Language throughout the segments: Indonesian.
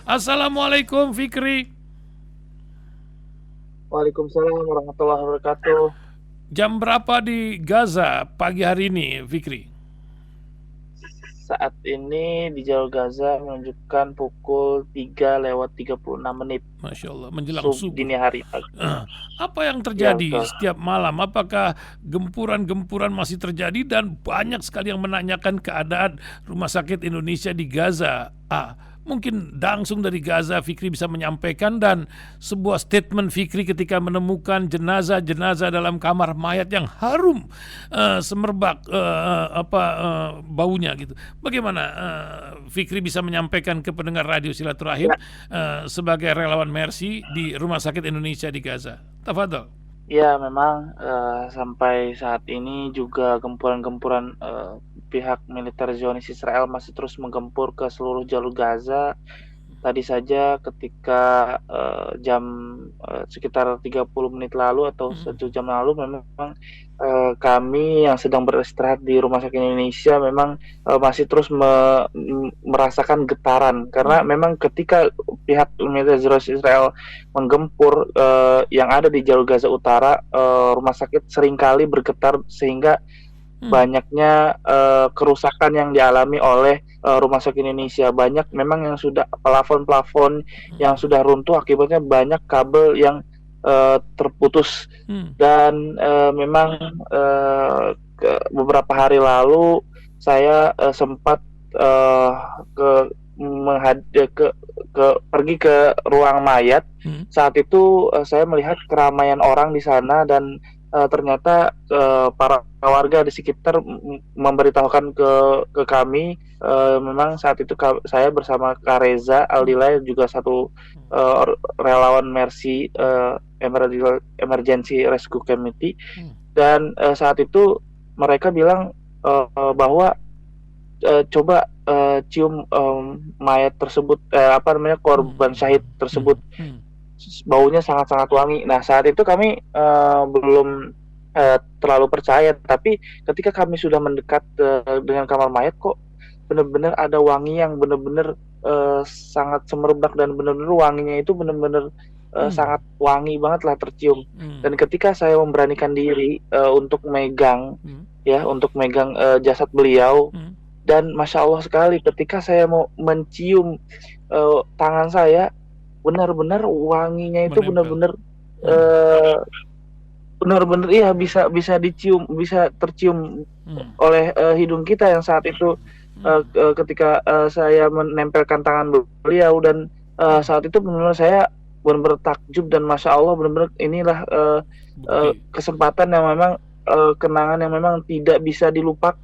Assalamualaikum Fikri. Waalaikumsalam warahmatullahi wabarakatuh. Jam berapa di Gaza pagi hari ini, Fikri? Saat ini di jalur Gaza menunjukkan pukul 3:36 Masya Allah, menjelang subuh. dini hari pagi. Apa yang Ya terjadi betul. setiap malam? Apakah gempuran-gempuran masih terjadi dan banyak sekali yang menanyakan keadaan Rumah Sakit Indonesia di Gaza? Mungkin langsung dari Gaza Fikri bisa menyampaikan, dan sebuah statement Fikri ketika menemukan jenazah-jenazah dalam kamar mayat yang harum semerbak baunya gitu. Bagaimana Fikri bisa menyampaikan ke pendengar radio Silaturahim Ya, sebagai relawan Mercy di Rumah Sakit Indonesia di Gaza? Tafadhol. ya memang sampai saat ini juga gempuran-gempuran pihak militer Zionis Israel masih terus menggempur ke seluruh jalur Gaza. Tadi saja ketika jam sekitar 30 menit lalu atau 1 jam lalu memang kami yang sedang beristirahat di Rumah Sakit Indonesia memang masih terus merasakan getaran karena memang ketika pihak militer Israel menggempur yang ada di jalur Gaza Utara, rumah sakit seringkali bergetar sehingga banyaknya kerusakan yang dialami oleh Rumah Sakit Indonesia. Banyak memang yang sudah plafon-plafon yang sudah runtuh akibatnya banyak kabel yang terputus. Dan memang beberapa hari lalu saya sempat ke pergi ke ruang mayat. Saat itu saya melihat keramaian orang di sana dan ternyata para warga di sekitar memberitahukan ke kami, memang saat itu saya bersama Kak Reza Aldila juga satu relawan Mercy Emergency Rescue Committee, dan saat itu mereka bilang bahwa coba cium mayat tersebut, korban syahid tersebut, baunya sangat-sangat wangi. Nah saat itu kami belum terlalu percaya, tapi ketika kami sudah mendekat dengan kamar mayat, kok benar-benar ada wangi yang benar-benar sangat semerbak, dan benar-benar wanginya itu benar-benar sangat wangi banget lah tercium. Dan ketika saya memberanikan diri untuk megang jasad beliau, dan masya Allah sekali ketika saya mau mencium tangan saya, benar-benar wanginya itu benar-benar benar-benar iya bisa dicium, bisa tercium oleh hidung kita yang saat itu ketika saya menempelkan tangan beliau. Dan saat itu benar-benar saya benar-benar takjub, dan masya Allah benar-benar inilah kesempatan yang memang kenangan yang memang tidak bisa dilupakan.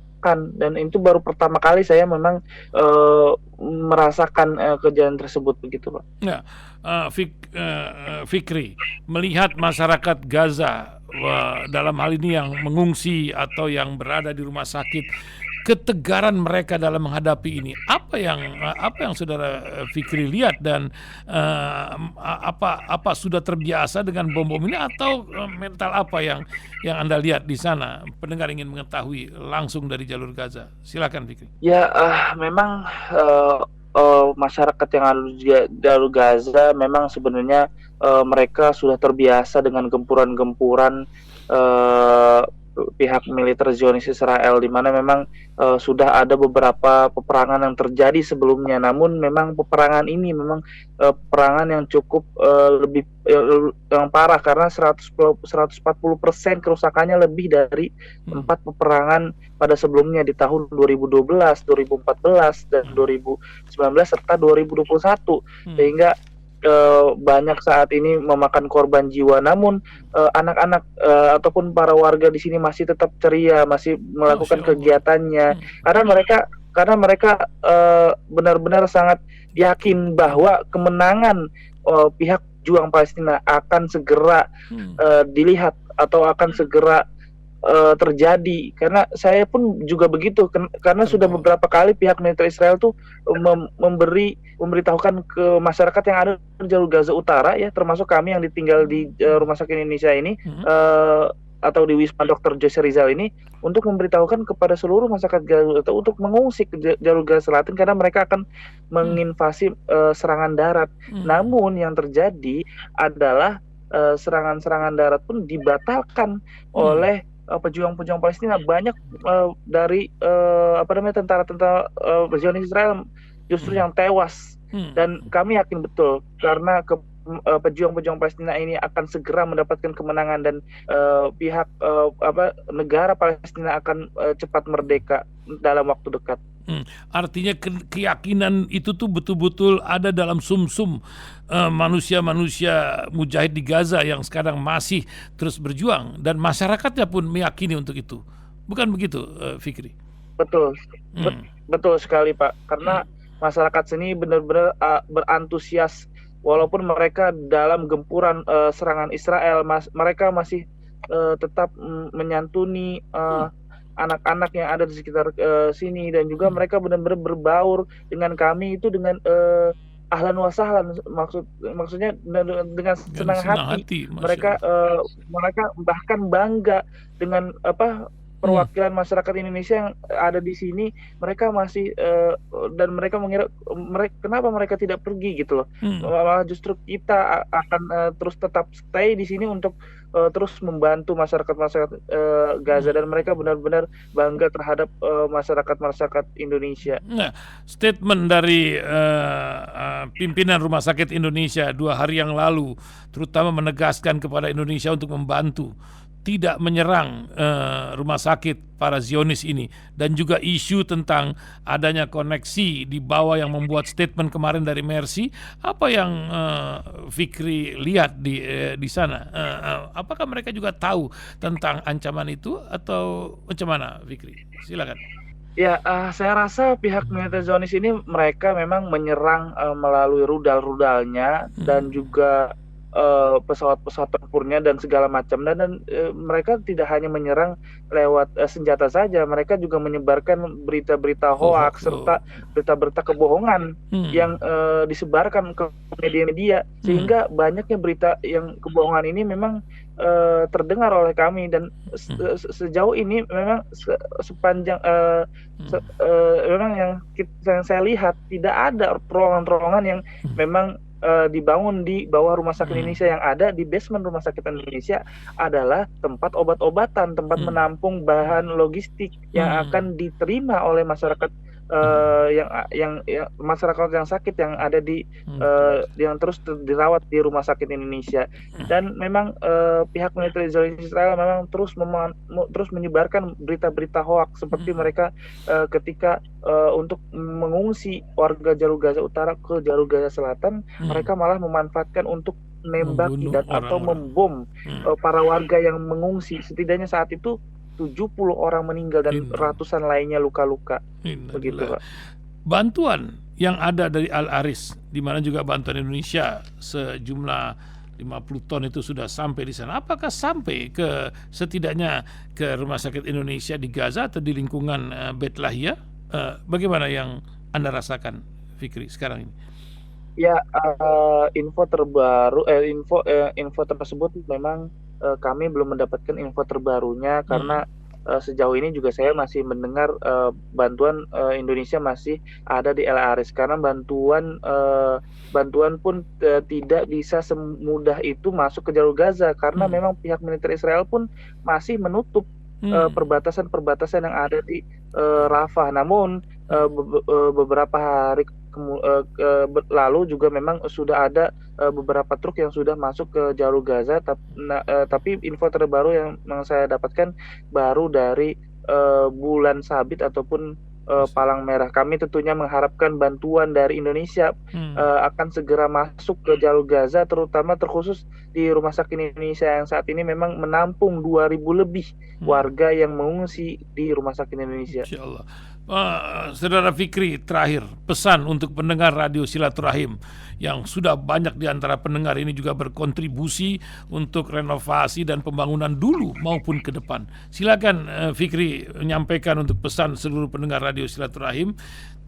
Dan itu baru pertama kali saya memang merasakan kejadian tersebut begitu, Pak. Ya, Fikri, melihat masyarakat Gaza dalam hal ini yang mengungsi atau yang berada di rumah sakit, ketegaran mereka dalam menghadapi ini, apa yang saudara Fikri lihat, dan apa sudah terbiasa dengan bom-bom ini, atau mental apa yang Anda lihat di sana? Pendengar ingin mengetahui langsung dari jalur Gaza. Silakan Fikri. Ya, memang masyarakat yang ada di jalur Gaza memang sebenarnya mereka sudah terbiasa dengan gempuran-gempuran pihak militer Zionis Israel, di mana memang sudah ada beberapa peperangan yang terjadi sebelumnya. Namun memang peperangan ini memang peperangan yang cukup lebih yang parah, karena 140% kerusakannya lebih dari 4 peperangan pada sebelumnya di tahun 2012, 2014, dan 2019 serta 2021, sehingga banyak saat ini memakan korban jiwa. Namun anak-anak ataupun para warga di sini masih tetap ceria, masih melakukan kegiatannya, karena mereka benar-benar sangat yakin bahwa kemenangan pihak juang Palestina akan segera dilihat atau akan segera terjadi. Karena saya pun juga begitu, karena sudah beberapa kali pihak militer Israel tuh memberitahukan ke masyarakat yang ada di jalur Gaza Utara, ya termasuk kami yang ditinggal di Rumah Sakit Indonesia ini, atau di Wisma Dr. Jose Rizal ini untuk memberitahukan kepada seluruh masyarakat Gaza untuk mengungsi ke jalur Gaza Selatan karena mereka akan menginvasi serangan darat. Namun yang terjadi adalah serangan-serangan darat pun dibatalkan oleh pejuang-pejuang Palestina. Banyak dari tentara-tentara Zionis Israel justru yang tewas. Dan kami yakin betul karena pejuang-pejuang Palestina ini akan segera mendapatkan kemenangan dan pihak negara Palestina akan cepat merdeka dalam waktu dekat. Artinya keyakinan itu tuh betul-betul ada dalam sumsum manusia-manusia mujahid di Gaza yang sekarang masih terus berjuang dan masyarakatnya pun meyakini untuk itu. Bukan begitu, Fikri? Betul, betul sekali Pak. Karena masyarakat sini benar-benar berantusias walaupun mereka dalam gempuran serangan Israel, mereka masih tetap menyantuni anak-anak yang ada di sekitar sini dan juga mereka benar-benar berbaur dengan kami itu dengan ahlan wa sahlan, maksudnya dengan senang hati. Mereka bahkan bangga dengan perwakilan masyarakat Indonesia yang ada di sini. Mereka masih dan mereka mengira kenapa mereka tidak pergi gitu loh. Malah justru kita akan terus tetap stay di sini untuk terus membantu masyarakat Gaza dan mereka benar-benar bangga terhadap masyarakat Indonesia. Nah, statement dari pimpinan Rumah Sakit Indonesia 2 hari yang lalu terutama menegaskan kepada Indonesia untuk membantu tidak menyerang rumah sakit para Zionis ini dan juga isu tentang adanya koneksi di bawah yang membuat statement kemarin dari Mercy. Apa yang Fikri lihat di sana? Apakah mereka juga tahu tentang ancaman itu atau macam mana, Fikri? Silakan. Ya, saya rasa pihak militer Zionis ini mereka memang menyerang melalui rudal-rudalnya dan juga pesawat-pesawat tempurnya dan segala macam dan mereka tidak hanya menyerang lewat senjata saja, mereka juga menyebarkan berita-berita hoaks serta berita-berita kebohongan yang disebarkan ke media-media sehingga banyaknya berita yang kebohongan ini memang terdengar oleh kami dan sejauh ini memang sepanjang memang yang saya lihat tidak ada terowongan-terowongan yang memang dibangun di bawah rumah sakit Indonesia. Yang ada di basement rumah sakit Indonesia adalah tempat obat-obatan, tempat menampung bahan logistik yang akan diterima oleh masyarakat yang masyarakat yang sakit yang ada di yang terus dirawat di rumah sakit Indonesia. Dan memang pihak militer Israel memang terus menyebarkan berita-berita hoaks seperti mereka ketika untuk mengungsi warga jalur Gaza Utara ke jalur Gaza Selatan, mereka malah memanfaatkan untuk menembaki atau membom para warga yang mengungsi. Setidaknya saat itu 70 orang meninggal dan ratusan lainnya luka-luka. Begitu, Pak. Bantuan yang ada dari Al-Aris, di mana juga bantuan Indonesia sejumlah 50 ton itu sudah sampai di sana. Apakah sampai ke setidaknya ke Rumah Sakit Indonesia di Gaza atau di lingkungan Beit Lahia? Bagaimana yang Anda rasakan, Fikri, sekarang ini? Ya, info terbaru, info tersebut memang kami belum mendapatkan info terbarunya karena sejauh ini juga saya masih mendengar bantuan Indonesia masih ada di El-Aris karena bantuan pun tidak bisa semudah itu masuk ke jalur Gaza karena memang pihak militer Israel pun masih menutup perbatasan-perbatasan yang ada di Rafah. Namun beberapa hari lalu juga memang sudah ada beberapa truk yang sudah masuk ke jalur Gaza, tapi info terbaru yang saya dapatkan baru dari Bulan Sabit ataupun Palang Merah. Kami tentunya mengharapkan bantuan dari Indonesia akan segera masuk ke jalur Gaza, terutama terkhusus di Rumah Sakit Indonesia yang saat ini memang menampung 2.000 lebih warga yang mengungsi di Rumah Sakit Indonesia. Insyaallah. Saudara Fikri, terakhir pesan untuk pendengar Radio Silaturahim yang sudah banyak di antara pendengar ini juga berkontribusi untuk renovasi dan pembangunan dulu maupun ke depan. Silakan Fikri menyampaikan untuk pesan seluruh pendengar Radio Silaturahim.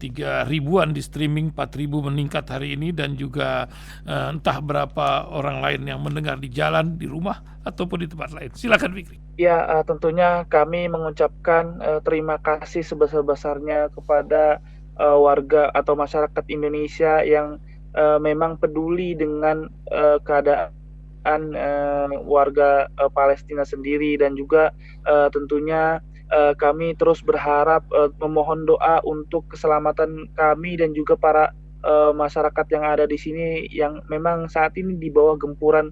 3.000-an di streaming, 4.000 meningkat hari ini dan juga entah berapa orang lain yang mendengar di jalan, di rumah ataupun di tempat lain. Silakan Fikri. Ya, tentunya kami mengucapkan, terima kasih sebesar-besarnya kepada, warga atau masyarakat Indonesia yang, memang peduli dengan, keadaan, warga, Palestina sendiri dan juga, tentunya, kami terus berharap, memohon doa untuk keselamatan kami dan juga para, masyarakat yang ada di sini yang memang saat ini di bawah gempuran,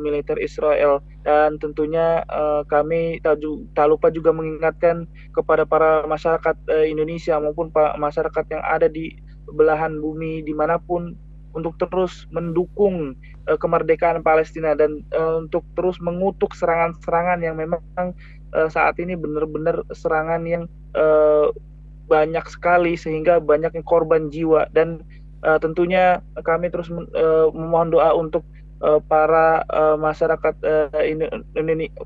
militer Israel. Dan tentunya, kami tak lupa juga mengingatkan kepada para masyarakat, Indonesia maupun masyarakat yang ada di belahan bumi dimanapun untuk terus mendukung, kemerdekaan Palestina dan, untuk terus mengutuk serangan-serangan yang memang, saat ini benar-benar serangan yang, eee, banyak sekali sehingga banyak yang korban jiwa dan, tentunya kami terus memohon doa untuk, para, masyarakat,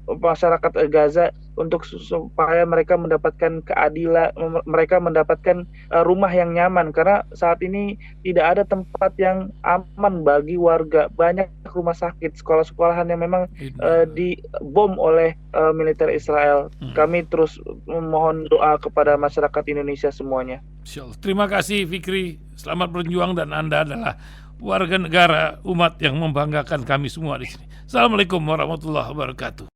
masyarakat, Gaza untuk supaya mereka mendapatkan keadilan, mereka mendapatkan, rumah yang nyaman karena saat ini tidak ada tempat yang aman bagi warga. Banyak rumah sakit, sekolah-sekolahan yang memang, Innalillah. dibom oleh, militer Israel. Mhm. Kami terus memohon doa kepada masyarakat Indonesia semuanya. Insyaallah. Terima kasih Fikri, selamat berjuang dan Anda adalah warga negara umat yang membanggakan kami semua di sini. Assalamualaikum warahmatullahi wabarakatuh.